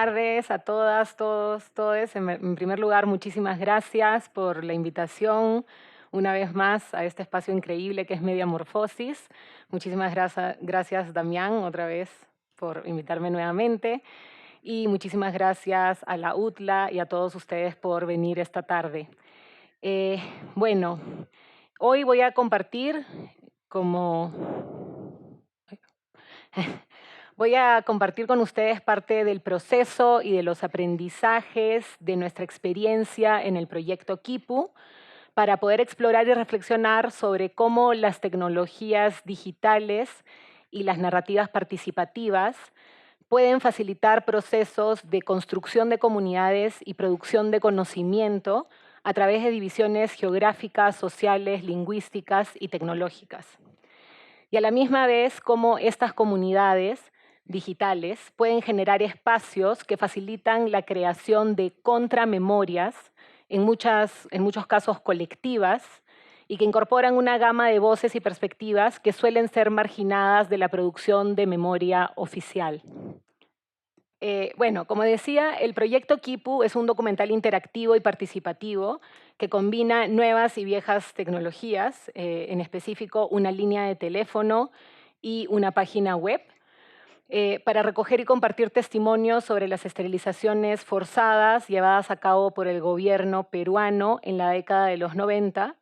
tardes a todas, todos, todes. En primer lugar, muchísimas gracias por la invitación una vez más a este espacio increíble que es Mediamorfosis. Muchísimas gracias, Damián, otra vez por invitarme nuevamente. Y muchísimas gracias a la UTLA y a todos ustedes por venir esta tarde. Eh, bueno, hoy voy a compartir como... Voy a compartir con ustedes parte del proceso y de los aprendizajes de nuestra experiencia en el proyecto Kipu para poder explorar y reflexionar sobre cómo las tecnologías digitales y las narrativas participativas pueden facilitar procesos de construcción de comunidades y producción de conocimiento a través de divisiones geográficas, sociales, lingüísticas y tecnológicas. Y a la misma vez, cómo estas comunidades digitales pueden generar espacios que facilitan la creación de contramemorias, en muchos casos colectivas, y que incorporan una gama de voces y perspectivas que suelen ser marginadas de la producción de memoria oficial. Bueno, como decía, el proyecto Kipu es un documental interactivo y participativo que combina nuevas y viejas tecnologías, en específico una línea de teléfono y una página web, para recoger y compartir testimonios sobre las esterilizaciones forzadas llevadas a cabo por el gobierno peruano en la década de los 90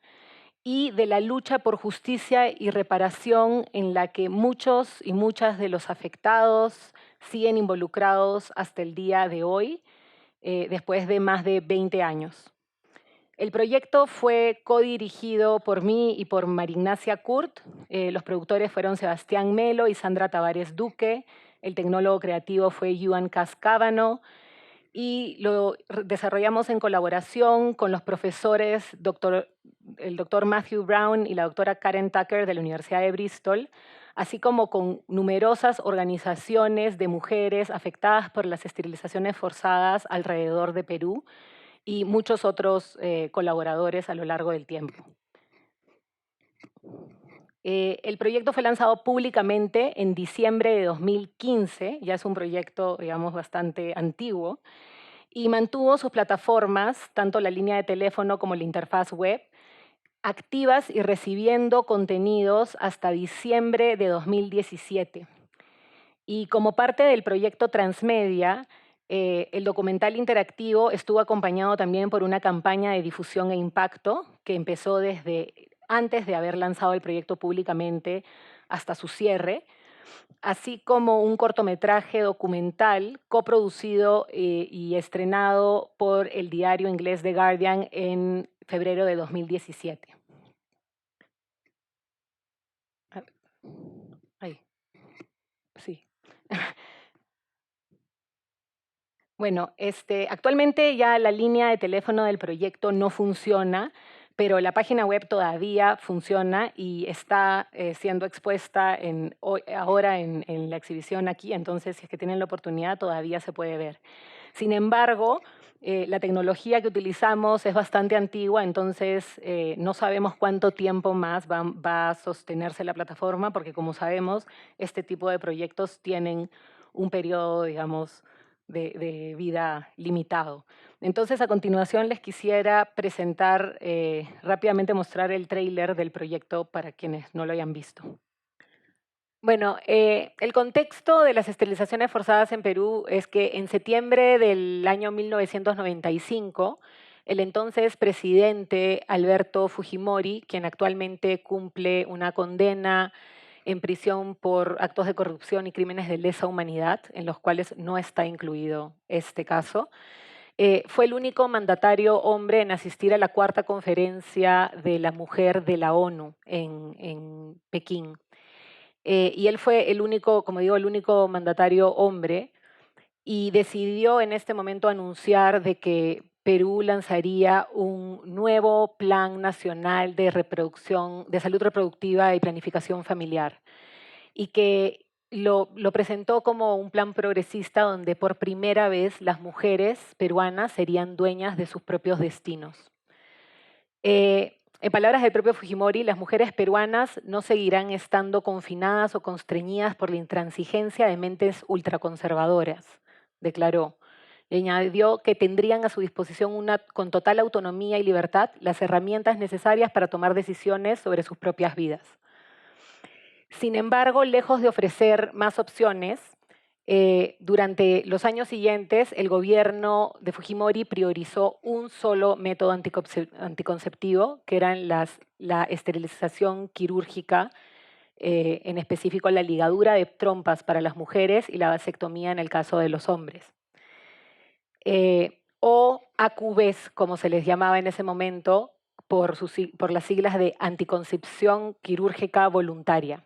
y de la lucha por justicia y reparación en la que muchos y muchas de los afectados siguen involucrados hasta el día de hoy, después de más de 20 años. El proyecto fue codirigido por mí y por María Ignacia Kurt. Los productores fueron Sebastián Melo y Sandra Tavares Duque. El tecnólogo creativo fue Yuan Cascábano. Y lo desarrollamos en colaboración con los profesores el doctor Matthew Brown y la doctora Karen Tucker de la Universidad de Bristol, así como con numerosas organizaciones de mujeres afectadas por las esterilizaciones forzadas alrededor de Perú y muchos otros colaboradores a lo largo del tiempo. El proyecto fue lanzado públicamente en diciembre de 2015, ya es un proyecto, digamos, bastante antiguo, y mantuvo sus plataformas, tanto la línea de teléfono como la interfaz web, activas y recibiendo contenidos hasta diciembre de 2017. Y como parte del proyecto Transmedia, el documental interactivo estuvo acompañado también por una campaña de difusión e impacto que empezó desde antes de haber lanzado el proyecto públicamente hasta su cierre, así como un cortometraje documental coproducido y estrenado por el diario inglés The Guardian en febrero de 2017. Ahí, sí. Bueno, actualmente ya la línea de teléfono del proyecto no funciona, pero la página web todavía funciona y está siendo expuesta ahora en la exhibición aquí, entonces si es que tienen la oportunidad todavía se puede ver. Sin embargo, la tecnología que utilizamos es bastante antigua, entonces no sabemos cuánto tiempo más va a sostenerse la plataforma, porque como sabemos, este tipo de proyectos tienen un periodo, digamos, de vida limitado. Entonces, a continuación les quisiera presentar, rápidamente mostrar el tráiler del proyecto para quienes no lo hayan visto. Bueno, el contexto de las esterilizaciones forzadas en Perú es que en septiembre del año 1995, el entonces presidente Alberto Fujimori, quien actualmente cumple una condena en prisión por actos de corrupción y crímenes de lesa humanidad, en los cuales no está incluido este caso, fue el único mandatario hombre en asistir a la cuarta conferencia de la mujer de la ONU en Pekín. Y él fue el único, como digo, el único mandatario hombre y decidió en este momento anunciar de que Perú lanzaría un nuevo plan nacional de reproducción, de salud reproductiva y planificación familiar y que lo presentó como un plan progresista donde por primera vez las mujeres peruanas serían dueñas de sus propios destinos. En palabras del propio Fujimori, las mujeres peruanas no seguirán estando confinadas o constreñidas por la intransigencia de mentes ultraconservadoras, declaró. y añadió que tendrían a su disposición con total autonomía y libertad las herramientas necesarias para tomar decisiones sobre sus propias vidas. Sin embargo, lejos de ofrecer más opciones, durante los años siguientes el gobierno de Fujimori priorizó un solo método anticonceptivo, que eran la esterilización quirúrgica, en específico la ligadura de trompas para las mujeres y la vasectomía en el caso de los hombres. O AQVs, como se les llamaba en ese momento, por las siglas de anticoncepción quirúrgica voluntaria.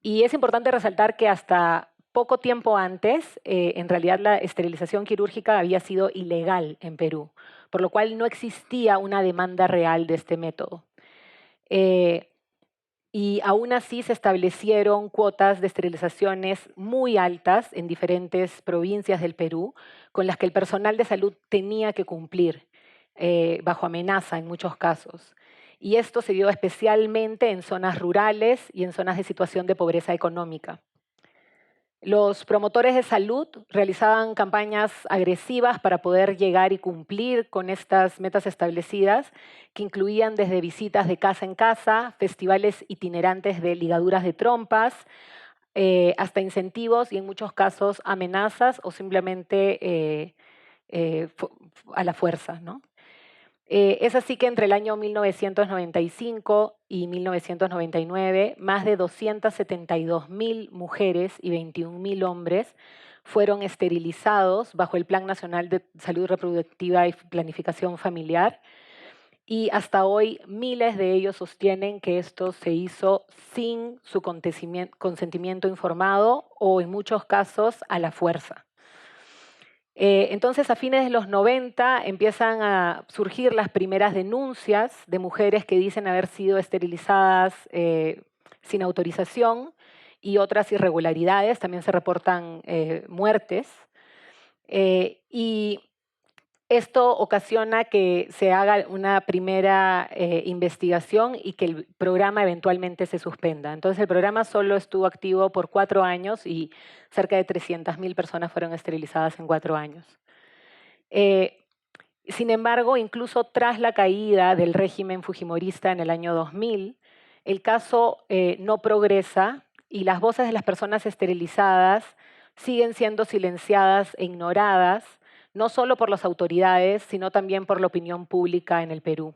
Y es importante resaltar que hasta poco tiempo antes, en realidad la esterilización quirúrgica había sido ilegal en Perú, por lo cual no existía una demanda real de este método. Y aún así se establecieron cuotas de esterilizaciones muy altas en diferentes provincias del Perú, con las que el personal de salud tenía que cumplir, bajo amenaza en muchos casos. Y esto se dio especialmente en zonas rurales y en zonas de situación de pobreza económica. Los promotores de salud realizaban campañas agresivas para poder llegar y cumplir con estas metas establecidas, que incluían desde visitas de casa en casa, festivales itinerantes de ligaduras de trompas, hasta incentivos y en muchos casos amenazas o simplemente a la fuerza, ¿no? Es así que entre el año 1995 y 1999, más de 272.000 mujeres y 21.000 hombres fueron esterilizados bajo el Plan Nacional de Salud Reproductiva y Planificación Familiar. Y hasta hoy miles de ellos sostienen que esto se hizo sin su consentimiento informado o en muchos casos a la fuerza. Entonces, a fines de los 90 empiezan a surgir las primeras denuncias de mujeres que dicen haber sido esterilizadas sin autorización y otras irregularidades. También se reportan muertes. Y esto ocasiona que se haga una primera investigación y que el programa eventualmente se suspenda. Entonces el programa solo estuvo activo por 4 años y cerca de 300.000 personas fueron esterilizadas en 4 años. Sin embargo, incluso tras la caída del régimen fujimorista en el año 2000, el caso no progresa y las voces de las personas esterilizadas siguen siendo silenciadas e ignoradas, no solo por las autoridades, sino también por la opinión pública en el Perú.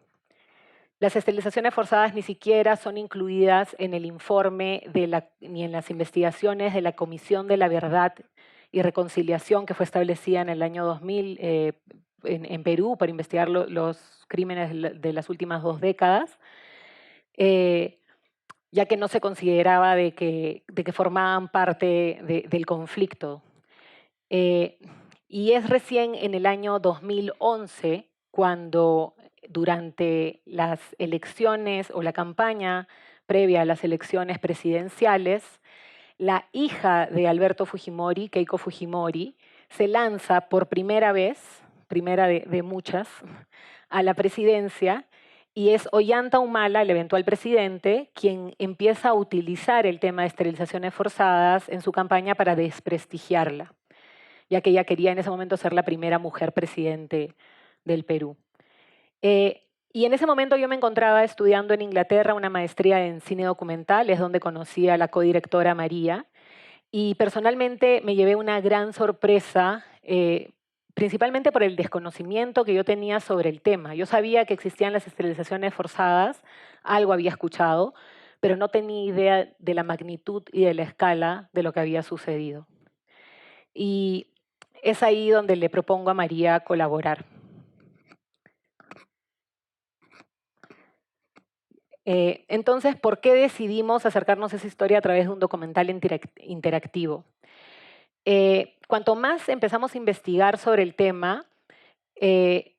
Las esterilizaciones forzadas ni siquiera son incluidas en el informe ni en las investigaciones de la Comisión de la Verdad y Reconciliación que fue establecida en el año 2000 en Perú para investigar los crímenes de las últimas 2 décadas, ya que no se consideraba de que formaban parte del conflicto. Y es recién en el año 2011 cuando durante las elecciones o la campaña previa a las elecciones presidenciales, la hija de Alberto Fujimori, Keiko Fujimori, se lanza por primera vez, primera de muchas, a la presidencia y es Ollanta Humala, el eventual presidente, quien empieza a utilizar el tema de esterilizaciones forzadas en su campaña para desprestigiarla, ya que ella quería en ese momento ser la primera mujer presidente del Perú. Y en ese momento yo me encontraba estudiando en Inglaterra una maestría en cine documental, es donde conocí a la codirectora María, y personalmente me llevé una gran sorpresa, principalmente por el desconocimiento que yo tenía sobre el tema. Yo sabía que existían las esterilizaciones forzadas, algo había escuchado, pero no tenía idea de la magnitud y de la escala de lo que había sucedido. Y es ahí donde le propongo a María colaborar. Entonces, ¿por qué decidimos acercarnos a esa historia a través de un documental interactivo? Cuanto más empezamos a investigar sobre el tema,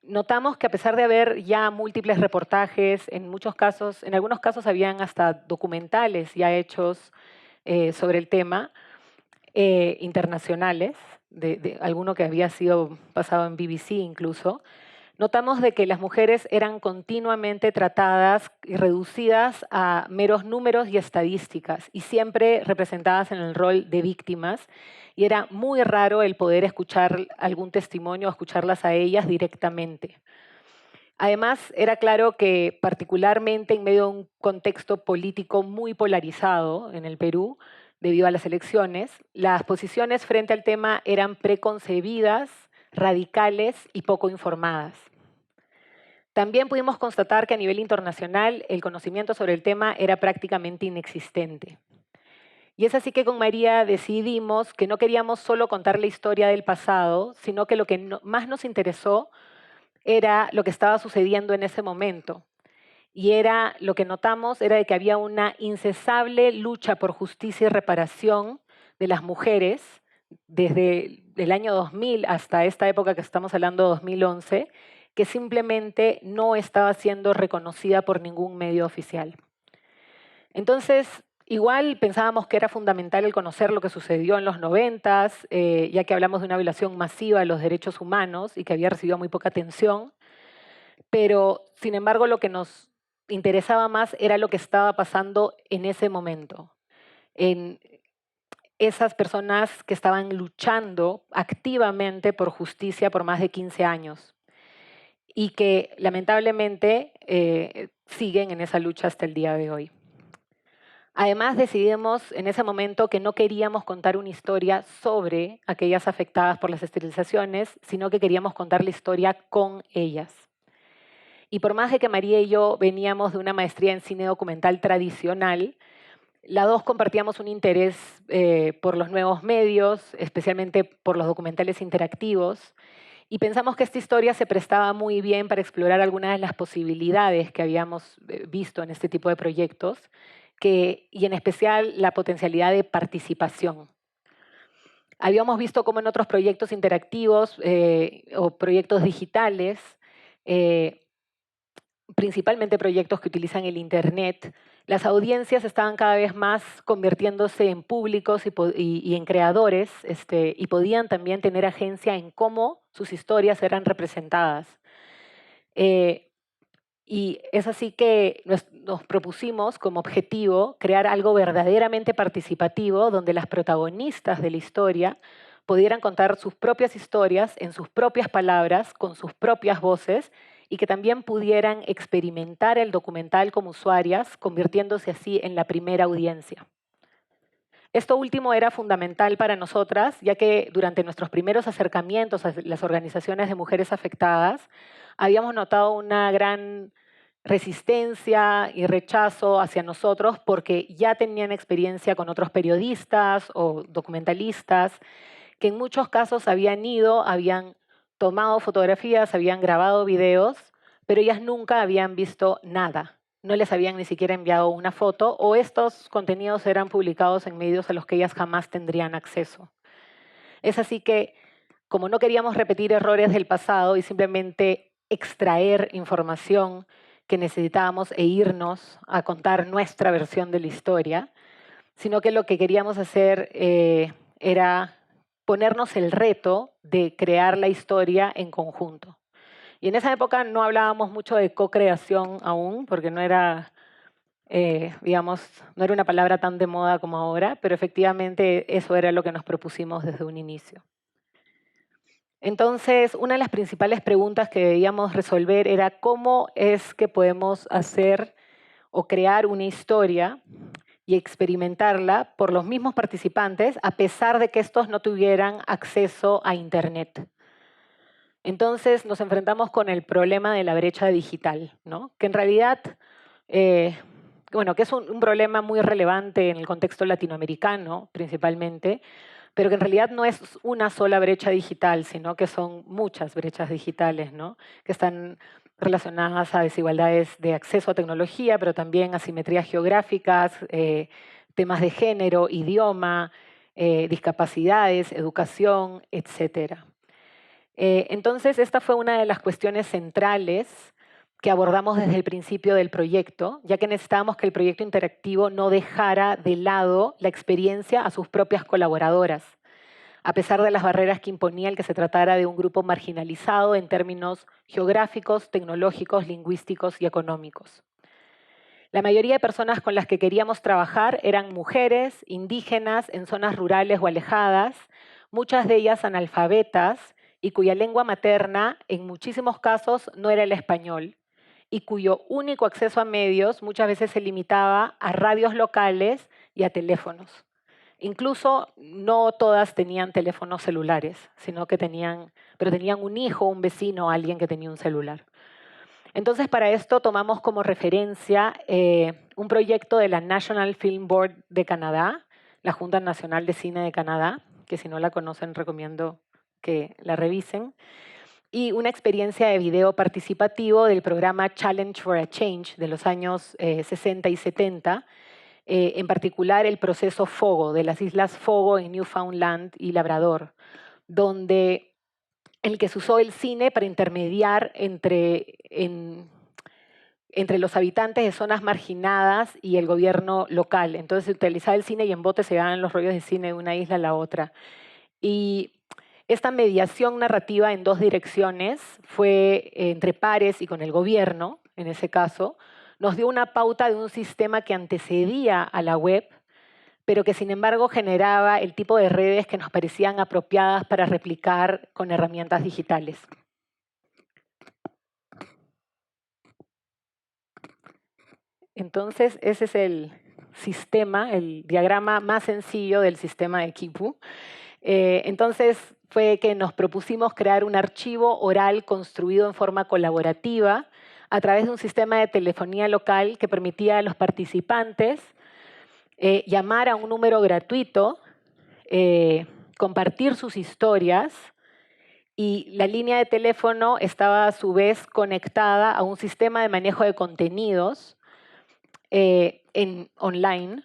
notamos que a pesar de haber ya múltiples reportajes, en algunos casos habían hasta documentales ya hechos sobre el tema, internacionales, de alguno que había sido pasado en BBC incluso, notamos de que las mujeres eran continuamente tratadas y reducidas a meros números y estadísticas y siempre representadas en el rol de víctimas, y era muy raro el poder escuchar algún testimonio o escucharlas a ellas directamente. Además, era claro que particularmente en medio de un contexto político muy polarizado en el Perú, debido a las elecciones, las posiciones frente al tema eran preconcebidas, radicales y poco informadas. También pudimos constatar que a nivel internacional el conocimiento sobre el tema era prácticamente inexistente. Y es así que con María decidimos que no queríamos solo contar la historia del pasado, sino que lo que más nos interesó era lo que estaba sucediendo en ese momento. Y era lo que notamos era de que había una incesable lucha por justicia y reparación de las mujeres desde el año 2000 hasta esta época que estamos hablando, 2011, que simplemente no estaba siendo reconocida por ningún medio oficial. Entonces, igual pensábamos que era fundamental el conocer lo que sucedió en los 90, ya que hablamos de una violación masiva de los derechos humanos y que había recibido muy poca atención, pero sin embargo lo que nos interesaba más era lo que estaba pasando en ese momento, en esas personas que estaban luchando activamente por justicia por más de 15 años y que lamentablemente siguen en esa lucha hasta el día de hoy. Además, decidimos en ese momento que no queríamos contar una historia sobre aquellas afectadas por las esterilizaciones, sino que queríamos contar la historia con ellas. Y por más de que María y yo veníamos de una maestría en cine documental tradicional, las dos compartíamos un interés por los nuevos medios, especialmente por los documentales interactivos, y pensamos que esta historia se prestaba muy bien para explorar algunas de las posibilidades que habíamos visto en este tipo de proyectos, y en especial la potencialidad de participación. Habíamos visto cómo en otros proyectos interactivos o proyectos digitales, principalmente proyectos que utilizan el Internet, las audiencias estaban cada vez más convirtiéndose en públicos y en creadores, y podían también tener agencia en cómo sus historias eran representadas. Y es así que nos propusimos como objetivo crear algo verdaderamente participativo donde las protagonistas de la historia pudieran contar sus propias historias en sus propias palabras, con sus propias voces, y que también pudieran experimentar el documental como usuarias, convirtiéndose así en la primera audiencia. Esto último era fundamental para nosotras, ya que durante nuestros primeros acercamientos a las organizaciones de mujeres afectadas, habíamos notado una gran resistencia y rechazo hacia nosotros porque ya tenían experiencia con otros periodistas o documentalistas que en muchos casos habían ido, habían tomado fotografías, habían grabado videos, pero ellas nunca habían visto nada. No les habían ni siquiera enviado una foto o estos contenidos eran publicados en medios a los que ellas jamás tendrían acceso. Es así que, como no queríamos repetir errores del pasado y simplemente extraer información que necesitábamos e irnos a contar nuestra versión de la historia, sino que lo que queríamos hacer era ponernos el reto de crear la historia en conjunto. Y en esa época no hablábamos mucho de co-creación aún, porque no era, digamos, no era una palabra tan de moda como ahora, pero efectivamente eso era lo que nos propusimos desde un inicio. Entonces, una de las principales preguntas que debíamos resolver era cómo es que podemos hacer o crear una historia y experimentarla por los mismos participantes, a pesar de que estos no tuvieran acceso a Internet. Entonces nos enfrentamos con el problema de la brecha digital, ¿no? Que en realidad, bueno, que es un problema muy relevante en el contexto latinoamericano principalmente, pero que en realidad no es una sola brecha digital, sino que son muchas brechas digitales, ¿no? Que están relacionadas a desigualdades de acceso a tecnología, pero también asimetrías geográficas, temas de género, idioma, discapacidades, educación, etcétera. Entonces, esta fue una de las cuestiones centrales que abordamos desde el principio del proyecto, ya que necesitábamos que el proyecto interactivo no dejara de lado la experiencia a sus propias colaboradoras. a pesar de las barreras que imponía el que se tratara de un grupo marginalizado en términos geográficos, tecnológicos, lingüísticos y económicos. La mayoría de personas con las que queríamos trabajar eran mujeres, indígenas, en zonas rurales o alejadas, muchas de ellas analfabetas y cuya lengua materna en muchísimos casos no era el español y cuyo único acceso a medios muchas veces se limitaba a radios locales y a teléfonos. Incluso no todas tenían teléfonos celulares, sino que tenían un hijo, un vecino, alguien que tenía un celular. Entonces, para esto tomamos como referencia un proyecto de la National Film Board de Canadá, la Junta Nacional de Cine de Canadá, que si no la conocen recomiendo que la revisen, y una experiencia de video participativo del programa Challenge for a Change de los años 60 y 70, en particular el proceso Fogo, de las islas Fogo en Newfoundland y Labrador, en el que se usó el cine para intermediar entre los habitantes de zonas marginadas y el gobierno local. Entonces se utilizaba el cine y en bote se daban los rollos de cine de una isla a la otra. Y esta mediación narrativa en dos direcciones fue entre pares y con el gobierno, en ese caso, nos dio una pauta de un sistema que antecedía a la web, pero que sin embargo generaba el tipo de redes que nos parecían apropiadas para replicar con herramientas digitales. Entonces, ese es el sistema, el diagrama más sencillo del sistema de Kipu. Entonces, fue que nos propusimos crear un archivo oral construido en forma colaborativa a través de un sistema de telefonía local que permitía a los participantes llamar a un número gratuito, compartir sus historias, y la línea de teléfono estaba a su vez conectada a un sistema de manejo de contenidos online,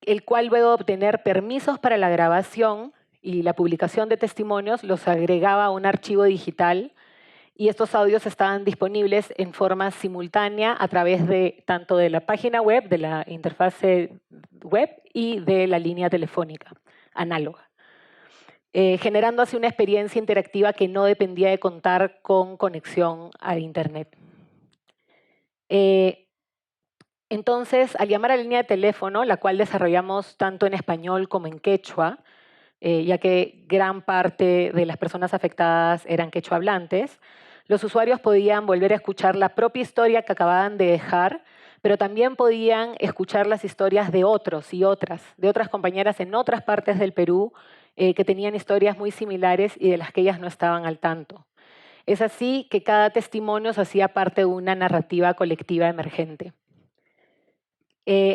el cual luego de obtener permisos para la grabación y la publicación de testimonios los agregaba a un archivo digital, y estos audios estaban disponibles en forma simultánea a través de tanto de la página web, de la interfase web y de la línea telefónica análoga, generando así una experiencia interactiva que no dependía de contar con conexión a Internet. Entonces, al llamar a la línea de teléfono, la cual desarrollamos tanto en español como en quechua, ya que gran parte de las personas afectadas eran quechua hablantes, los usuarios podían volver a escuchar la propia historia que acababan de dejar, pero también podían escuchar las historias de otros y otras, de otras compañeras en otras partes del Perú que tenían historias muy similares y de las que ellas no estaban al tanto. Es así que cada testimonio se hacía parte de una narrativa colectiva emergente.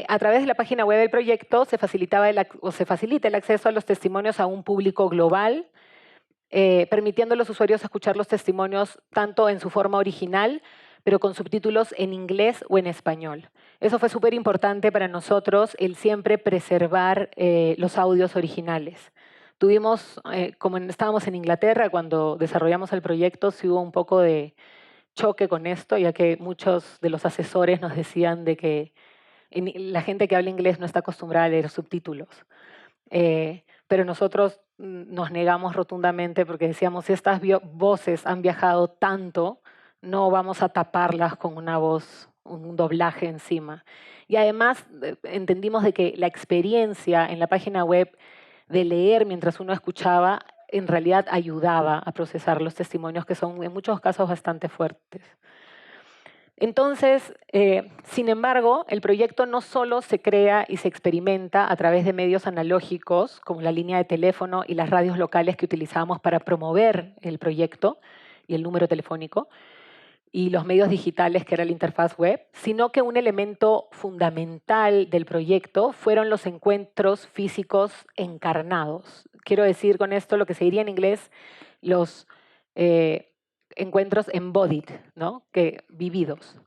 A través de la página web del proyecto se facilita el acceso a los testimonios a un público global, permitiendo a los usuarios escuchar los testimonios tanto en su forma original, pero con subtítulos en inglés o en español. Eso fue súper importante para nosotros, el siempre preservar los audios originales. Tuvimos, como estábamos en Inglaterra cuando desarrollamos el proyecto, sí hubo un poco de choque con esto, ya que muchos de los asesores nos decían de que la gente que habla inglés no está acostumbrada a leer subtítulos. Pero nosotros nos negamos rotundamente porque decíamos, si estas voces han viajado tanto, no vamos a taparlas con una voz, un doblaje encima. Y además entendimos de que la experiencia en la página web de leer mientras uno escuchaba en realidad ayudaba a procesar los testimonios que son en muchos casos bastante fuertes. Entonces, sin embargo, el proyecto no solo se crea y se experimenta a través de medios analógicos, como la línea de teléfono y las radios locales que utilizábamos para promover el proyecto y el número telefónico, y los medios digitales, que era la interfaz web, sino que un elemento fundamental del proyecto fueron los encuentros físicos encarnados. Quiero decir con esto lo que se diría en inglés los encuentros embodied, ¿no? Vividos.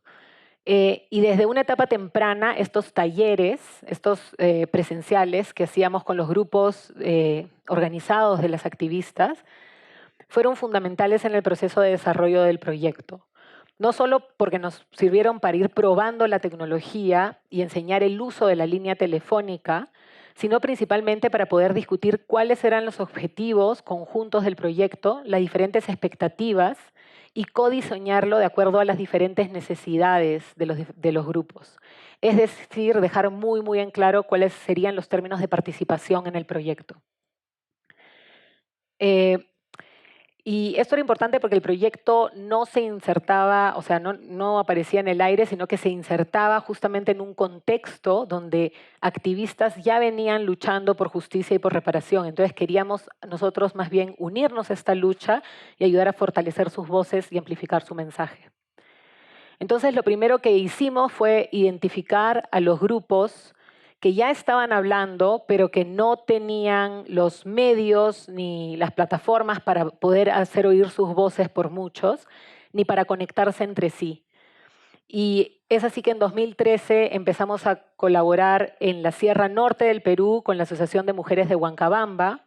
Y desde una etapa temprana, estos talleres, estos presenciales que hacíamos con los grupos organizados de las activistas, fueron fundamentales en el proceso de desarrollo del proyecto. No solo porque nos sirvieron para ir probando la tecnología y enseñar el uso de la línea telefónica, sino principalmente para poder discutir cuáles eran los objetivos conjuntos del proyecto, las diferentes expectativas y codiseñarlo de acuerdo a las diferentes necesidades de los grupos. Es decir, dejar muy, muy en claro cuáles serían los términos de participación en el proyecto. Y esto era importante porque el proyecto no se insertaba, o sea, no aparecía en el aire, sino que se insertaba justamente en un contexto donde activistas ya venían luchando por justicia y por reparación. Entonces queríamos nosotros más bien unirnos a esta lucha y ayudar a fortalecer sus voces y amplificar su mensaje. Entonces lo primero que hicimos fue identificar a los grupos que ya estaban hablando, pero que no tenían los medios ni las plataformas para poder hacer oír sus voces por muchos, ni para conectarse entre sí. Y es así que en 2013 empezamos a colaborar en la Sierra Norte del Perú con la Asociación de Mujeres de Huancabamba.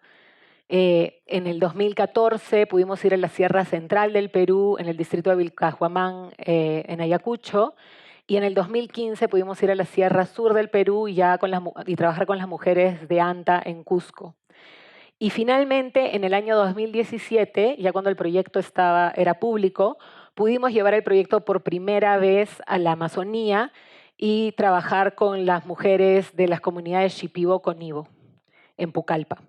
En el 2014 pudimos ir a la Sierra Central del Perú, en el distrito de Vilcajuamán, en Ayacucho. Y en el 2015 pudimos ir a la Sierra Sur del Perú y trabajar con las mujeres de Anta en Cusco. Y finalmente, en el año 2017, ya cuando el proyecto era público, pudimos llevar el proyecto por primera vez a la Amazonía y trabajar con las mujeres de las comunidades Shipibo-Conibo, en Pucallpa.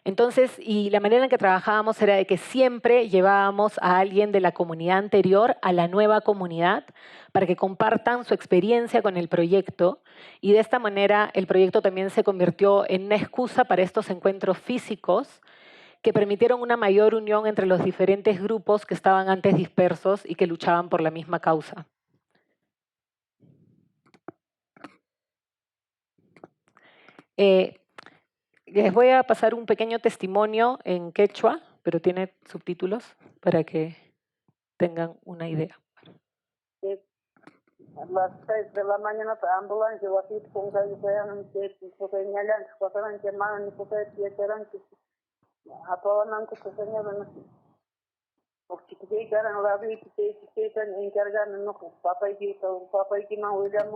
Entonces, y la manera en que trabajábamos era de que siempre llevábamos a alguien de la comunidad anterior a la nueva comunidad para que compartan su experiencia con el proyecto, y de esta manera el proyecto también se convirtió en una excusa para estos encuentros físicos que permitieron una mayor unión entre los diferentes grupos que estaban antes dispersos y que luchaban por la misma causa. Les voy a pasar un pequeño testimonio en quechua, pero tiene subtítulos para que tengan una idea. A las 6 de la mañana te ambulancia, así con que sean que señalan, que pasaran que manan, que eran que apaban que señalan. Porque que eran la vida que están encargando, no, papá y que no William,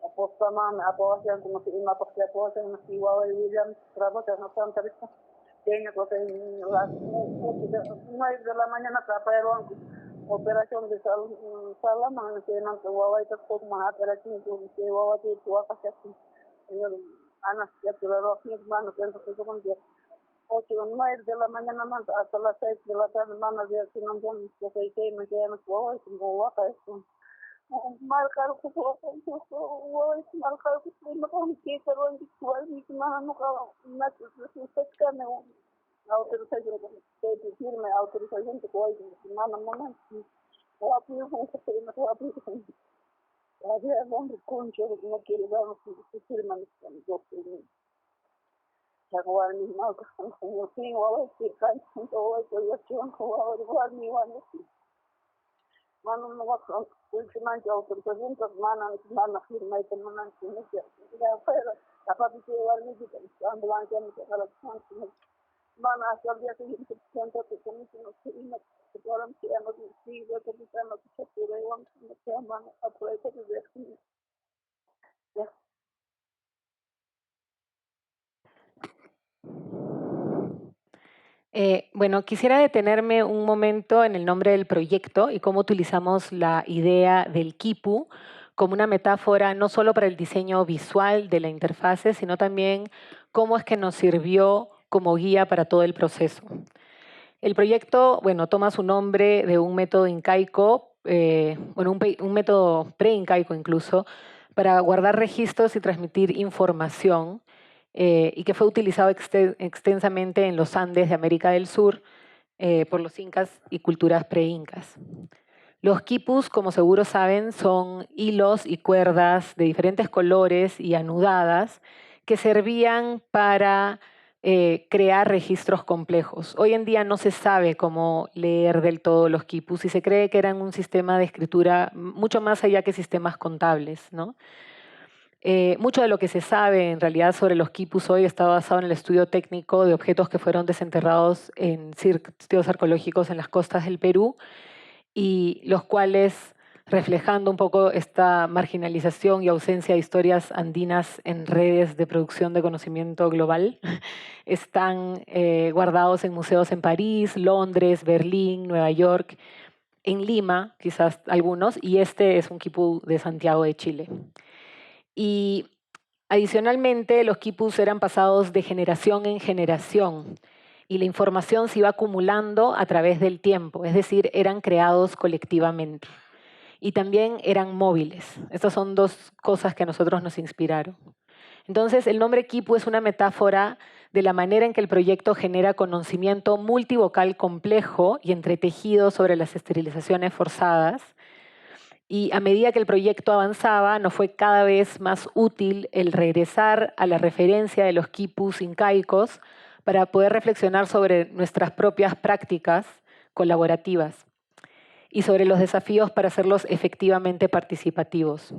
aposta mami, apoyan como si una porque apoyan así igual William, trabaja no tanta vista. Tiene que las 9 de la mañana trabajaron operación de Salaman, que no te voy a hacer más operación que voy a hacer tu casa. Ana, ya te lo doy, hermano, que entonces como 8 o 9 de la mañana hasta las 6 de la tarde, hermano, ya si no son que me quedan como voy a hacer esto. Marcar que marcar que no con que pero en cual mi mano una que me autorización que firme autorización que voy mi mano momento o a pedir un que me va a pedir había donde concho no quiere dar que firma los dos ya jugar mi mano como si o que can todo eso yo jugar mi mano mano no va a últimamente autorización que mano firma y que no me ya pero la papi que igual me dice ambulancia me queda la chance mano hasta el día siguiente siento que como si no se fueron tirando sí yo que no se puede igual me queda mano aprovecha que ya. Bueno, quisiera detenerme un momento en el nombre del proyecto y cómo utilizamos la idea del quipu como una metáfora no solo para el diseño visual de la interfase, sino también cómo es que nos sirvió como guía para todo el proceso. El proyecto, bueno, toma su nombre de un método incaico, un método pre-incaico incluso, para guardar registros y transmitir información, y que fue utilizado extensamente en los Andes de América del Sur por los incas y culturas pre-incas. Los quipus, como seguro saben, son hilos y cuerdas de diferentes colores y anudadas que servían para crear registros complejos. Hoy en día no se sabe cómo leer del todo los quipus y se cree que eran un sistema de escritura mucho más allá que sistemas contables, ¿no? Mucho de lo que se sabe en realidad sobre los quipus hoy está basado en el estudio técnico de objetos que fueron desenterrados en sitios arqueológicos en las costas del Perú y los cuales reflejando un poco esta marginalización y ausencia de historias andinas en redes de producción de conocimiento global. Están guardados en museos en París, Londres, Berlín, Nueva York, en Lima, quizás algunos, y este es un quipú de Santiago de Chile. Y adicionalmente, los quipus eran pasados de generación en generación y la información se iba acumulando a través del tiempo, es decir, eran creados colectivamente. Y también eran móviles. Estas son dos cosas que a nosotros nos inspiraron. Entonces, el nombre quipu es una metáfora de la manera en que el proyecto genera conocimiento multivocal complejo y entretejido sobre las esterilizaciones forzadas. Y a medida que el proyecto avanzaba, nos fue cada vez más útil el regresar a la referencia de los quipus incaicos para poder reflexionar sobre nuestras propias prácticas colaborativas y sobre los desafíos para hacerlos efectivamente participativos.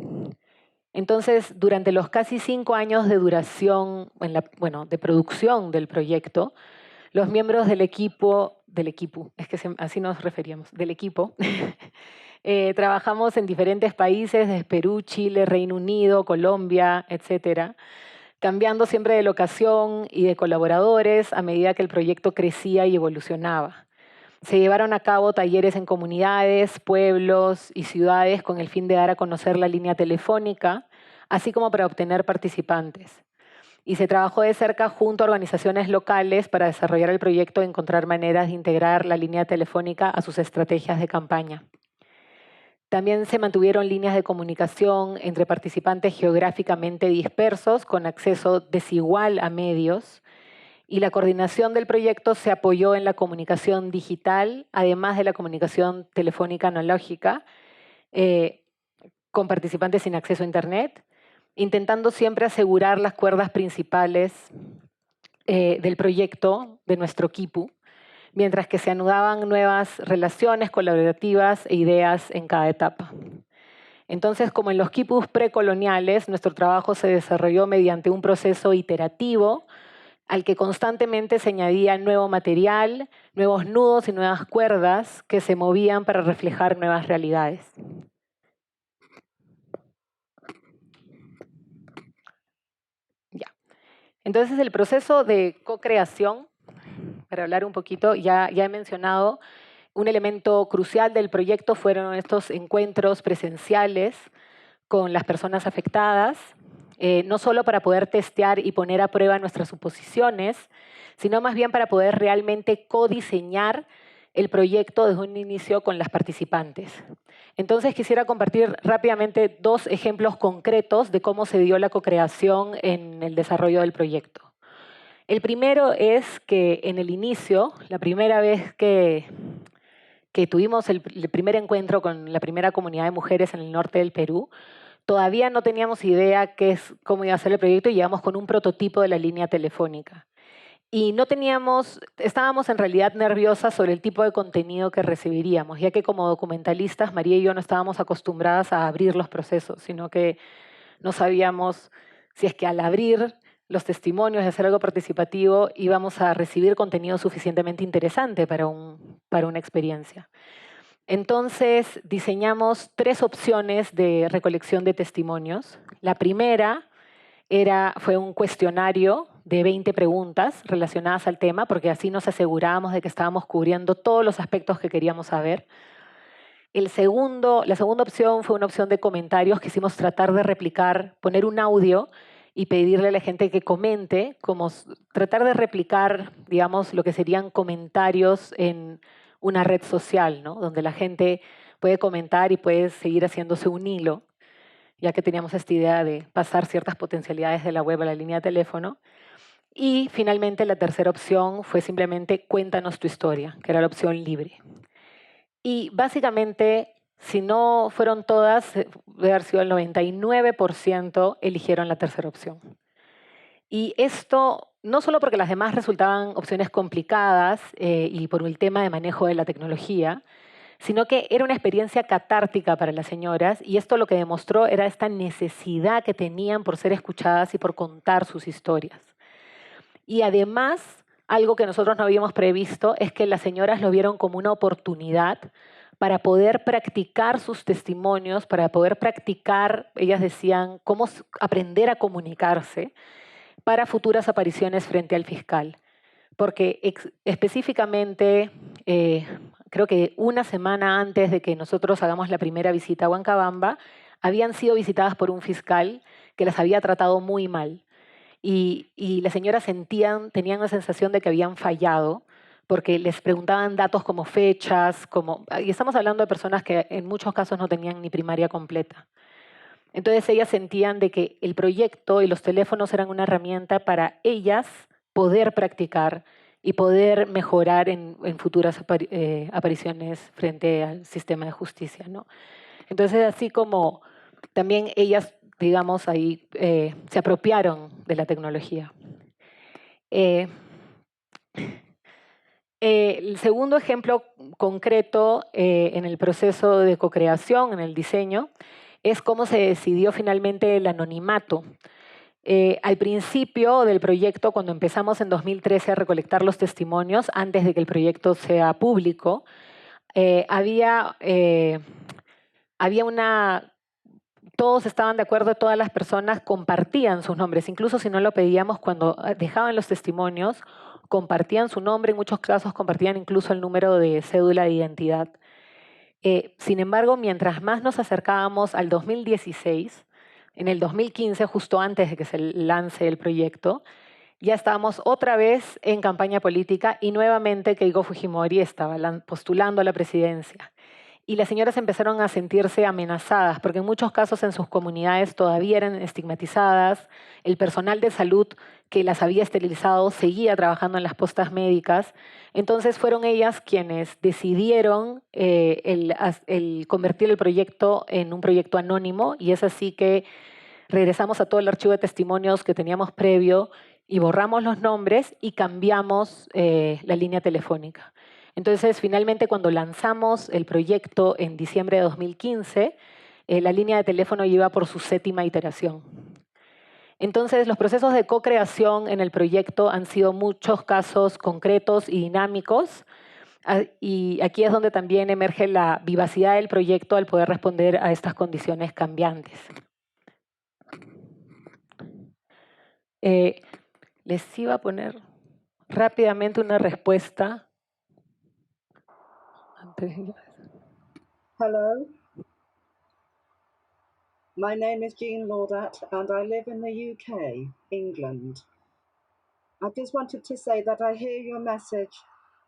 Entonces, durante los casi 5 años de duración, de producción del proyecto, los miembros del equipo, es que así nos referíamos, del equipo, trabajamos en diferentes países, desde Perú, Chile, Reino Unido, Colombia, etcétera, cambiando siempre de locación y de colaboradores a medida que el proyecto crecía y evolucionaba. Se llevaron a cabo talleres en comunidades, pueblos y ciudades con el fin de dar a conocer la línea telefónica, así como para obtener participantes. Y se trabajó de cerca junto a organizaciones locales para desarrollar el proyecto y encontrar maneras de integrar la línea telefónica a sus estrategias de campaña. También se mantuvieron líneas de comunicación entre participantes geográficamente dispersos con acceso desigual a medios, y la coordinación del proyecto se apoyó en la comunicación digital, además de la comunicación telefónica analógica, con participantes sin acceso a Internet, intentando siempre asegurar las cuerdas principales del proyecto, de nuestro quipu, mientras que se anudaban nuevas relaciones colaborativas e ideas en cada etapa. Entonces, como en los quipus precoloniales, nuestro trabajo se desarrolló mediante un proceso iterativo al que constantemente se añadía nuevo material, nuevos nudos y nuevas cuerdas que se movían para reflejar nuevas realidades. Ya. Entonces, el proceso de co-creación, para hablar un poquito, ya he mencionado, un elemento crucial del proyecto fueron estos encuentros presenciales con las personas afectadas, no solo para poder testear y poner a prueba nuestras suposiciones, sino más bien para poder realmente codiseñar el proyecto desde un inicio con las participantes. Entonces quisiera compartir rápidamente 2 ejemplos concretos de cómo se dio la co-creación en el desarrollo del proyecto. El primero es que en el inicio, la primera vez que tuvimos el primer encuentro con la primera comunidad de mujeres en el norte del Perú, todavía no teníamos idea cómo iba a ser el proyecto y llegamos con un prototipo de la línea telefónica. Y estábamos en realidad nerviosas sobre el tipo de contenido que recibiríamos, ya que como documentalistas, María y yo no estábamos acostumbradas a abrir los procesos, sino que no sabíamos si es que al abrir los testimonios y hacer algo participativo íbamos a recibir contenido suficientemente interesante para una experiencia. Entonces diseñamos 3 opciones de recolección de testimonios. La primera fue un cuestionario de 20 preguntas relacionadas al tema, porque así nos asegurábamos de que estábamos cubriendo todos los aspectos que queríamos saber. La segunda opción fue una opción de comentarios. Quisimos tratar de replicar, poner un audio y pedirle a la gente que comente, tratar de replicar, digamos, lo que serían comentarios en una red social, ¿no? Donde la gente puede comentar y puede seguir haciéndose un hilo, ya que teníamos esta idea de pasar ciertas potencialidades de la web a la línea de teléfono. Y finalmente la tercera opción fue simplemente cuéntanos tu historia, que era la opción libre. Y básicamente, si no fueron todas, debe haber sido el 99% eligieron la tercera opción. Y esto no solo porque las demás resultaban opciones complicadas y por el tema de manejo de la tecnología, sino que era una experiencia catártica para las señoras y esto lo que demostró era esta necesidad que tenían por ser escuchadas y por contar sus historias. Y además, algo que nosotros no habíamos previsto es que las señoras lo vieron como una oportunidad para poder practicar sus testimonios, para poder practicar, ellas decían, cómo aprender a comunicarse para futuras apariciones frente al fiscal. Porque específicamente, creo que una semana antes de que nosotros hagamos la primera visita a Huancabamba, habían sido visitadas por un fiscal que las había tratado muy mal. Y las señoras tenían la sensación de que habían fallado, porque les preguntaban datos como fechas, y estamos hablando de personas que en muchos casos no tenían ni primaria completa. Entonces ellas sentían de que el proyecto y los teléfonos eran una herramienta para ellas poder practicar y poder mejorar en futuras apariciones frente al sistema de justicia, ¿no? Entonces, así como también ellas, digamos, ahí se apropiaron de la tecnología. El segundo ejemplo concreto en el proceso de cocreación, en el diseño, es cómo se decidió finalmente el anonimato. Al principio del proyecto, cuando empezamos en 2013 a recolectar los testimonios, antes de que el proyecto sea público, había una... Todos estaban de acuerdo, todas las personas compartían sus nombres, incluso si no lo pedíamos, cuando dejaban los testimonios, compartían su nombre, en muchos casos compartían incluso el número de cédula de identidad. Sin embargo, mientras más nos acercábamos al 2016, en el 2015, justo antes de que se lance el proyecto, ya estábamos otra vez en campaña política y nuevamente Keiko Fujimori estaba postulando a la presidencia. Y las señoras empezaron a sentirse amenazadas, porque en muchos casos en sus comunidades todavía eran estigmatizadas, el personal de salud que las había esterilizado seguía trabajando en las postas médicas. Entonces fueron ellas quienes decidieron el convertir el proyecto en un proyecto anónimo, y es así que regresamos a todo el archivo de testimonios que teníamos previo y borramos los nombres y cambiamos la línea telefónica. Entonces, finalmente, cuando lanzamos el proyecto en diciembre de 2015, la línea de teléfono iba por su 7ª iteración. Entonces, los procesos de co-creación en el proyecto han sido muchos casos concretos y dinámicos, y aquí es donde también emerge la vivacidad del proyecto al poder responder a estas condiciones cambiantes. Les iba a poner rápidamente una respuesta. Hello, my name is Jean Laudat and I live in the UK, England. I just wanted to say that I hear your message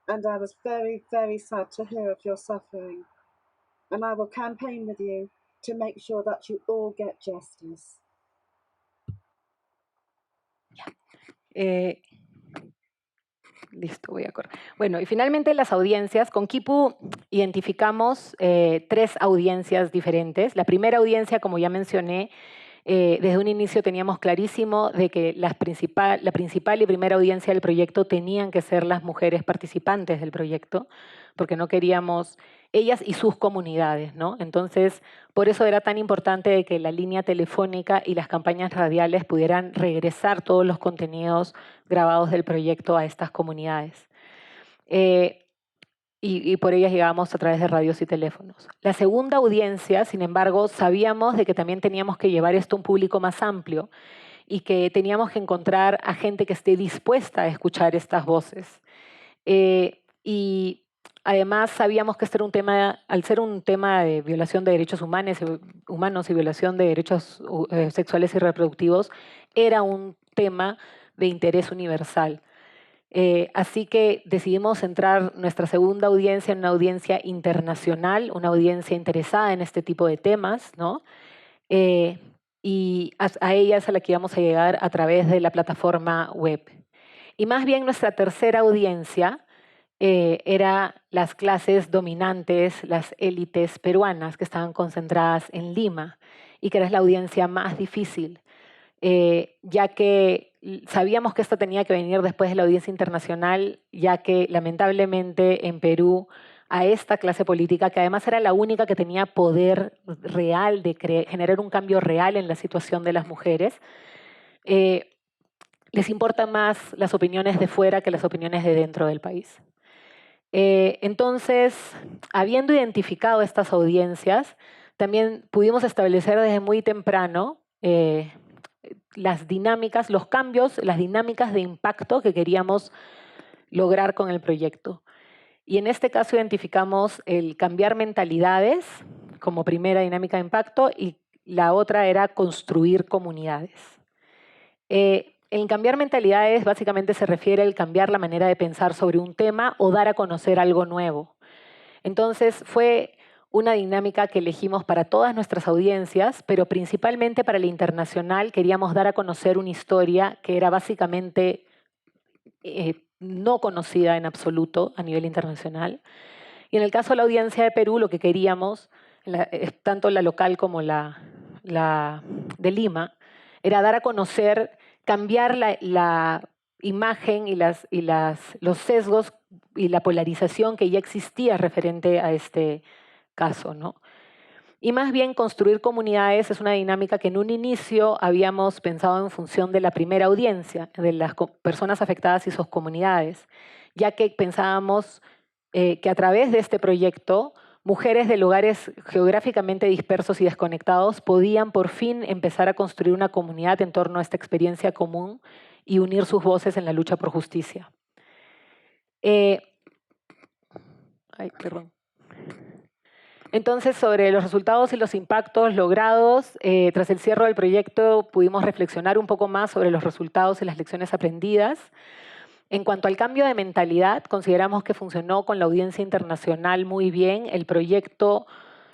and I was very, very sad to hear of your suffering. And I will campaign with you to make sure that you all get justice. Listo, voy a correr. Bueno, y finalmente las audiencias. Con Kipu identificamos 3 audiencias diferentes. La primera audiencia, como ya mencioné, desde un inicio teníamos clarísimo de que la principal y primera audiencia del proyecto tenían que ser las mujeres participantes del proyecto, porque no queríamos ellas y sus comunidades, ¿no? Entonces, por eso era tan importante que la línea telefónica y las campañas radiales pudieran regresar todos los contenidos grabados del proyecto a estas comunidades. Y por ellas llegábamos a través de radios y teléfonos. La segunda audiencia, sin embargo, sabíamos de que también teníamos que llevar esto a un público más amplio y que teníamos que encontrar a gente que esté dispuesta a escuchar estas voces. Y además sabíamos que este era un tema, al ser un tema de violación de derechos humanos y violación de derechos sexuales y reproductivos, era un tema de interés universal. Así que decidimos centrar nuestra segunda audiencia en una audiencia internacional, una audiencia interesada en este tipo de temas, ¿no? Y a ella es a la que íbamos a llegar a través de la plataforma web. Y más bien nuestra tercera audiencia era las clases dominantes, las élites peruanas que estaban concentradas en Lima y que era la audiencia más difícil, ya que sabíamos que esto tenía que venir después de la audiencia internacional, ya que lamentablemente en Perú a esta clase política, que además era la única que tenía poder real de generar un cambio real en la situación de las mujeres, les importan más las opiniones de fuera que las opiniones de dentro del país. Entonces, habiendo identificado estas audiencias, también pudimos establecer desde muy temprano las dinámicas, los cambios, las dinámicas de impacto que queríamos lograr con el proyecto. Y en este caso identificamos el cambiar mentalidades como primera dinámica de impacto y la otra era construir comunidades. El cambiar mentalidades básicamente se refiere al cambiar la manera de pensar sobre un tema o dar a conocer algo nuevo. Entonces fue una dinámica que elegimos para todas nuestras audiencias, pero principalmente para la internacional queríamos dar a conocer una historia que era básicamente no conocida en absoluto a nivel internacional. Y en el caso de la audiencia de Perú, lo que queríamos, tanto la local como la de Lima, era dar a conocer, cambiar la imagen y los sesgos y la polarización que ya existía referente a este caso, ¿no? Y más bien construir comunidades es una dinámica que en un inicio habíamos pensado en función de la primera audiencia, de las personas afectadas y sus comunidades, ya que pensábamos que a través de este proyecto mujeres de lugares geográficamente dispersos y desconectados podían por fin empezar a construir una comunidad en torno a esta experiencia común y unir sus voces en la lucha por justicia. Entonces, sobre los resultados y los impactos logrados, tras el cierre del proyecto pudimos reflexionar un poco más sobre los resultados y las lecciones aprendidas. En cuanto al cambio de mentalidad, consideramos que funcionó con la audiencia internacional muy bien. El proyecto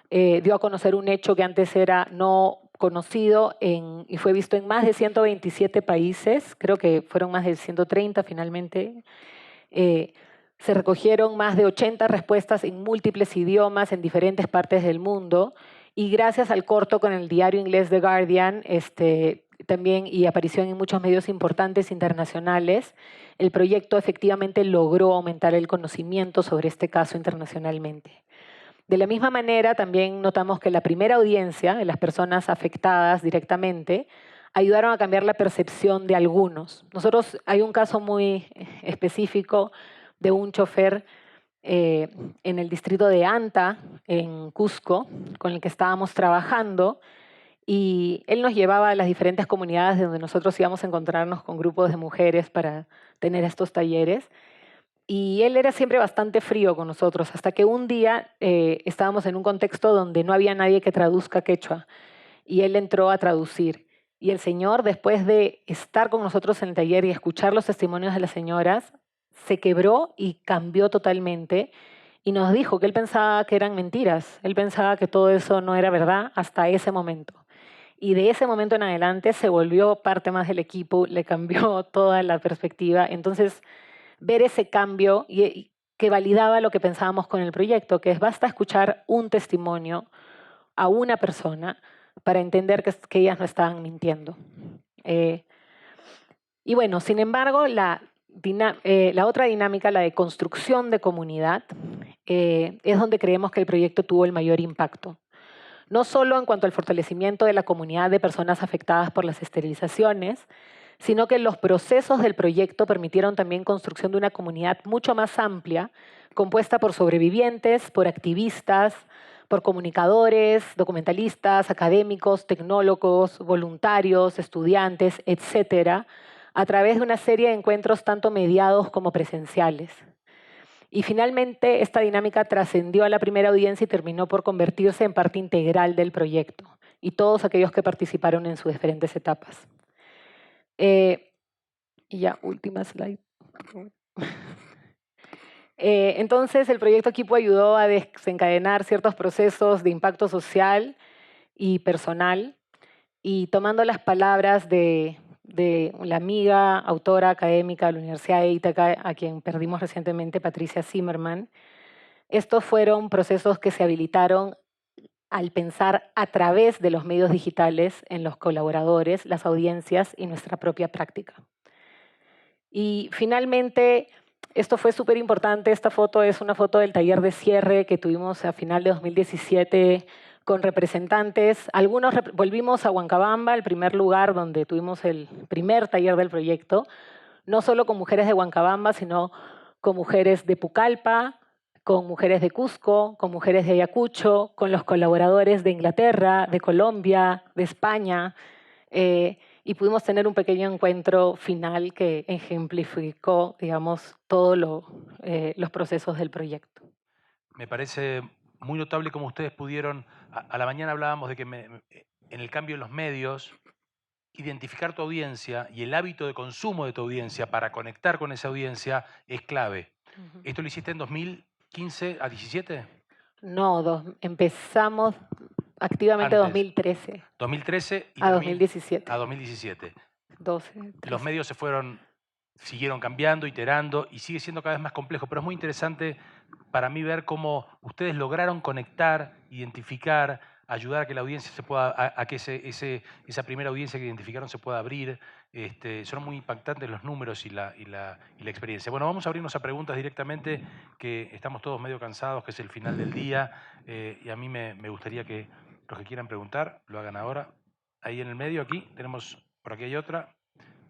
dio a conocer un hecho que antes era no conocido y fue visto en más de 127 países, creo que fueron más de 130 finalmente. Se recogieron más de 80 respuestas en múltiples idiomas en diferentes partes del mundo y gracias al corto con el diario inglés The Guardian también y aparición en muchos medios importantes internacionales, el proyecto efectivamente logró aumentar el conocimiento sobre este caso internacionalmente. De la misma manera, también notamos que la primera audiencia, de las personas afectadas directamente, ayudaron a cambiar la percepción de algunos. Hay un caso muy específico de un chofer en el distrito de Anta, en Cusco, con el que estábamos trabajando, y él nos llevaba a las diferentes comunidades donde nosotros íbamos a encontrarnos con grupos de mujeres para tener estos talleres. Y él era siempre bastante frío con nosotros, hasta que un día estábamos en un contexto donde no había nadie que traduzca quechua, y él entró a traducir. Y el señor, después de estar con nosotros en el taller y escuchar los testimonios de las señoras, se quebró y cambió totalmente y nos dijo que él pensaba que eran mentiras, él pensaba que todo eso no era verdad hasta ese momento. Y de ese momento en adelante se volvió parte más del equipo, le cambió toda la perspectiva. Entonces, ver ese cambio y que validaba lo que pensábamos con el proyecto, que es basta escuchar un testimonio a una persona para entender que ellas no estaban mintiendo. Y bueno, sin embargo, la otra dinámica, la de construcción de comunidad, es donde creemos que el proyecto tuvo el mayor impacto. No solo en cuanto al fortalecimiento de la comunidad de personas afectadas por las esterilizaciones, sino que los procesos del proyecto permitieron también construcción de una comunidad mucho más amplia, compuesta por sobrevivientes, por activistas, por comunicadores, documentalistas, académicos, tecnólogos, voluntarios, estudiantes, etcétera, a través de una serie de encuentros tanto mediados como presenciales. Y finalmente esta dinámica trascendió a la primera audiencia y terminó por convertirse en parte integral del proyecto y todos aquellos que participaron en sus diferentes etapas. Y ya, última slide. Entonces el proyecto Equipo ayudó a desencadenar ciertos procesos de impacto social y personal y tomando las palabras de la amiga, autora académica de la Universidad de Ítaca, a quien perdimos recientemente, Patricia Zimmerman. Estos fueron procesos que se habilitaron al pensar a través de los medios digitales en los colaboradores, las audiencias y nuestra propia práctica. Y finalmente, esto fue súper importante. Esta foto es una foto del taller de cierre que tuvimos a final de 2017 con representantes. Algunos volvimos a Huancabamba, el primer lugar donde tuvimos el primer taller del proyecto, no solo con mujeres de Huancabamba, sino con mujeres de Pucallpa, con mujeres de Cusco, con mujeres de Ayacucho, con los colaboradores de Inglaterra, de Colombia, de España, y pudimos tener un pequeño encuentro final que ejemplificó, digamos, todos los procesos del proyecto. Me parece muy notable cómo ustedes pudieron, a la mañana hablábamos de que en el cambio en los medios, identificar tu audiencia y el hábito de consumo de tu audiencia para conectar con esa audiencia es clave. ¿Esto lo hiciste en 2015 a 17? No, empezamos activamente en Antes. 2013. 2013 y a 2017. A 2017. 12, 13. Los medios siguieron cambiando, iterando y sigue siendo cada vez más complejo, pero es muy interesante para mí ver cómo ustedes lograron conectar, identificar, ayudar a que la audiencia se pueda, a que esa primera audiencia que identificaron se pueda abrir. Son muy impactantes los números y la experiencia. Bueno, vamos a abrirnos a preguntas directamente, que estamos todos medio cansados, que es el final del día, y a mí me gustaría que los que quieran preguntar lo hagan ahora. Ahí en el medio, aquí, por aquí hay otra.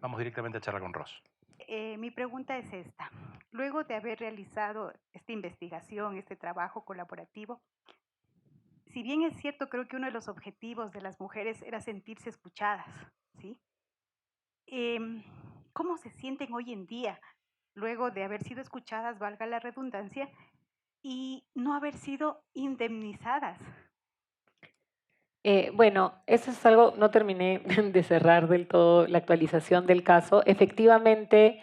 Vamos directamente a charlar con Ros. Mi pregunta es esta. Luego de haber realizado esta investigación, este trabajo colaborativo, si bien es cierto, creo que uno de los objetivos de las mujeres era sentirse escuchadas, ¿sí? ¿Cómo se sienten hoy en día, luego de haber sido escuchadas, valga la redundancia, y no haber sido indemnizadas? Bueno, eso es algo, no terminé de cerrar del todo la actualización del caso. Efectivamente,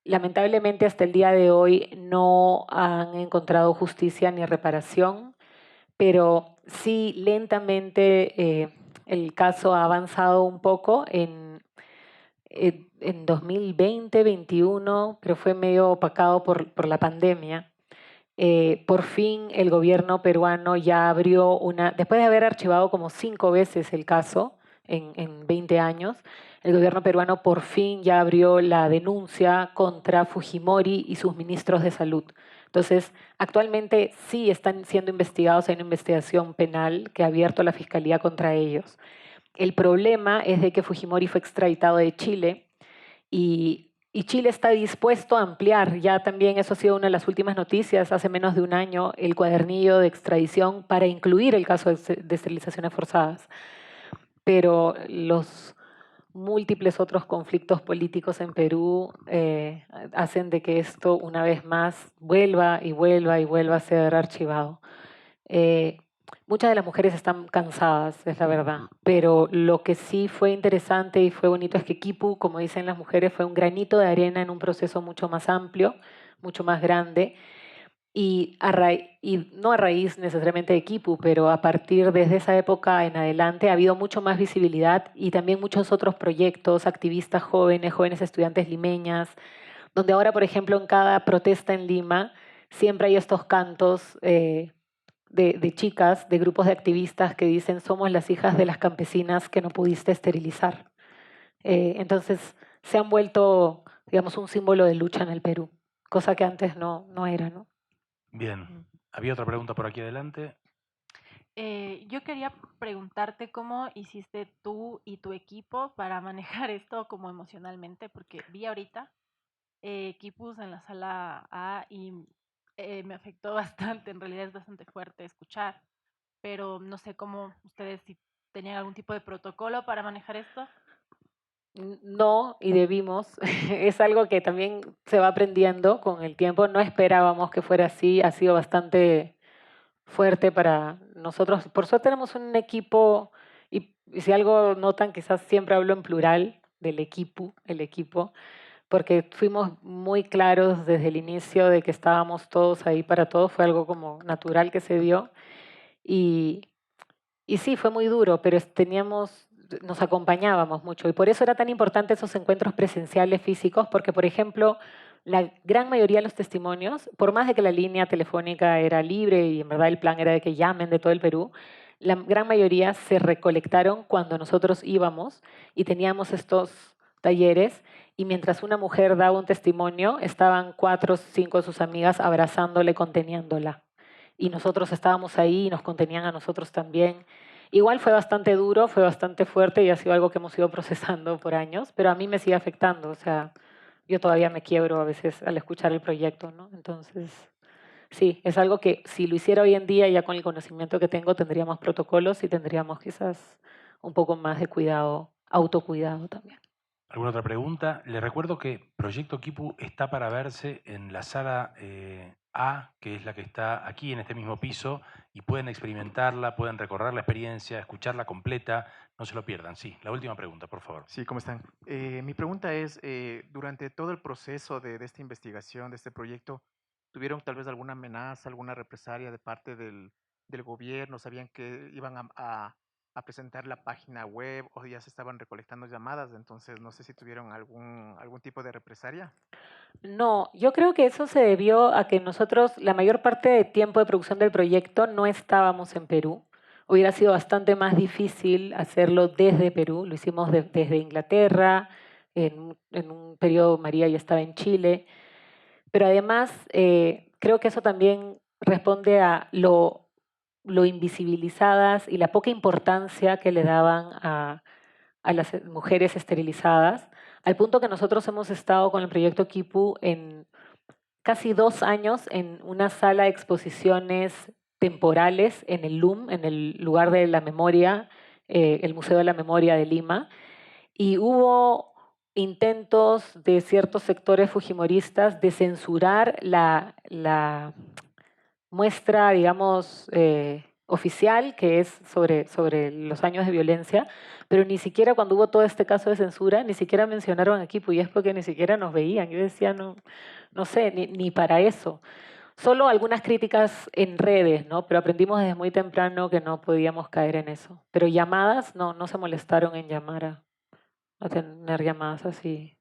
lamentablemente hasta el día de hoy no han encontrado justicia ni reparación, pero sí lentamente el caso ha avanzado un poco en 2020, 2021, pero fue medio opacado por la pandemia. Por fin el gobierno peruano ya abrió después de haber archivado como 5 veces el caso en 20 años, el gobierno peruano por fin ya abrió la denuncia contra Fujimori y sus ministros de salud. Entonces, actualmente sí están siendo investigados, hay una investigación penal que ha abierto la Fiscalía contra ellos. El problema es de que Fujimori fue extraditado de Chile y Chile está dispuesto a ampliar, ya también eso ha sido una de las últimas noticias, hace menos de un año, el cuadernillo de extradición para incluir el caso de esterilizaciones forzadas. Pero los múltiples otros conflictos políticos en Perú hacen de que esto una vez más vuelva y vuelva y vuelva a ser archivado. Muchas de las mujeres están cansadas, es la verdad, pero lo que sí fue interesante y fue bonito es que Kipu, como dicen las mujeres, fue un granito de arena en un proceso mucho más amplio, mucho más grande, y no a raíz necesariamente de Kipu, pero a partir desde esa época en adelante ha habido mucho más visibilidad y también muchos otros proyectos, activistas jóvenes, jóvenes estudiantes limeñas, donde ahora, por ejemplo, en cada protesta en Lima, siempre hay estos cantos de chicas, de grupos de activistas que dicen somos las hijas de las campesinas que no pudiste esterilizar. Entonces se han vuelto, digamos, un símbolo de lucha en el Perú, cosa que antes no era, ¿no? Bien. Había otra pregunta por aquí adelante. Yo quería preguntarte cómo hiciste tú y tu equipo para manejar esto como emocionalmente, porque vi ahorita Kipus en la sala A y me afectó bastante, en realidad es bastante fuerte escuchar, pero no sé cómo ustedes si tenían algún tipo de protocolo para manejar esto. No, y debimos. Es algo que también se va aprendiendo con el tiempo. No esperábamos que fuera así. Ha sido bastante fuerte para nosotros. Por suerte tenemos un equipo, y si algo notan, quizás siempre hablo en plural del equipo, el equipo, porque fuimos muy claros desde el inicio de que estábamos todos ahí para todos. Fue algo como natural que se dio. Y sí, fue muy duro, pero nos acompañábamos mucho y por eso era tan importante esos encuentros presenciales físicos, porque, por ejemplo, la gran mayoría de los testimonios, por más de que la línea telefónica era libre y en verdad el plan era de que llamen de todo el Perú, la gran mayoría se recolectaron cuando nosotros íbamos y teníamos estos talleres y mientras una mujer daba un testimonio, estaban 4 o 5 de sus amigas abrazándola y conteniéndola. Y nosotros estábamos ahí y nos contenían a nosotros también. Igual fue bastante duro, fue bastante fuerte y ha sido algo que hemos ido procesando por años, pero a mí me sigue afectando. O sea, yo todavía me quiebro a veces al escuchar el proyecto, ¿no? Entonces, sí, es algo que si lo hiciera hoy en día, ya con el conocimiento que tengo, tendríamos protocolos y tendríamos quizás un poco más de cuidado, autocuidado también. ¿Alguna otra pregunta? Les recuerdo que Proyecto Kipu está para verse en la sala A, que es la que está aquí en este mismo piso, y pueden experimentarla, pueden recorrer la experiencia, escucharla completa, no se lo pierdan. Sí, la última pregunta, por favor. Sí, ¿cómo están? Mi pregunta es, durante todo el proceso de esta investigación, de este proyecto, ¿tuvieron tal vez alguna amenaza, alguna represalia de parte del gobierno? ¿Sabían que iban a presentar la página web o ya se estaban recolectando llamadas? Entonces, no sé si tuvieron algún tipo de represalia. No, yo creo que eso se debió a que nosotros, la mayor parte del tiempo de producción del proyecto, no estábamos en Perú. Hubiera sido bastante más difícil hacerlo desde Perú. Lo hicimos desde Inglaterra. En un periodo María ya estaba en Chile. Pero además, creo que eso también responde a lo invisibilizadas y la poca importancia que le daban a las mujeres esterilizadas, al punto que nosotros hemos estado con el proyecto Kipu en casi 2 años en una sala de exposiciones temporales en el LUM, en el lugar de la memoria, el Museo de la Memoria de Lima, y hubo intentos de ciertos sectores fujimoristas de censurar la muestra, digamos, oficial, que es sobre los años de violencia, pero ni siquiera cuando hubo todo este caso de censura, ni siquiera mencionaron a Kipu, y es porque ni siquiera nos veían. Yo decía, no sé, ni para eso. Solo algunas críticas en redes, ¿no? Pero aprendimos desde muy temprano que no podíamos caer en eso. Pero llamadas, no se molestaron en llamar a tener llamadas así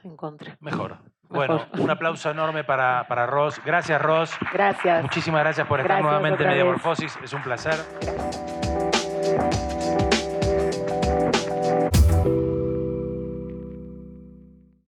en contra. Mejor. Bueno, un aplauso enorme para Ros. Gracias, Ros. Gracias. Muchísimas gracias por estar Gracias nuevamente en otra vez. Mediamorfosis. Es un placer. Gracias.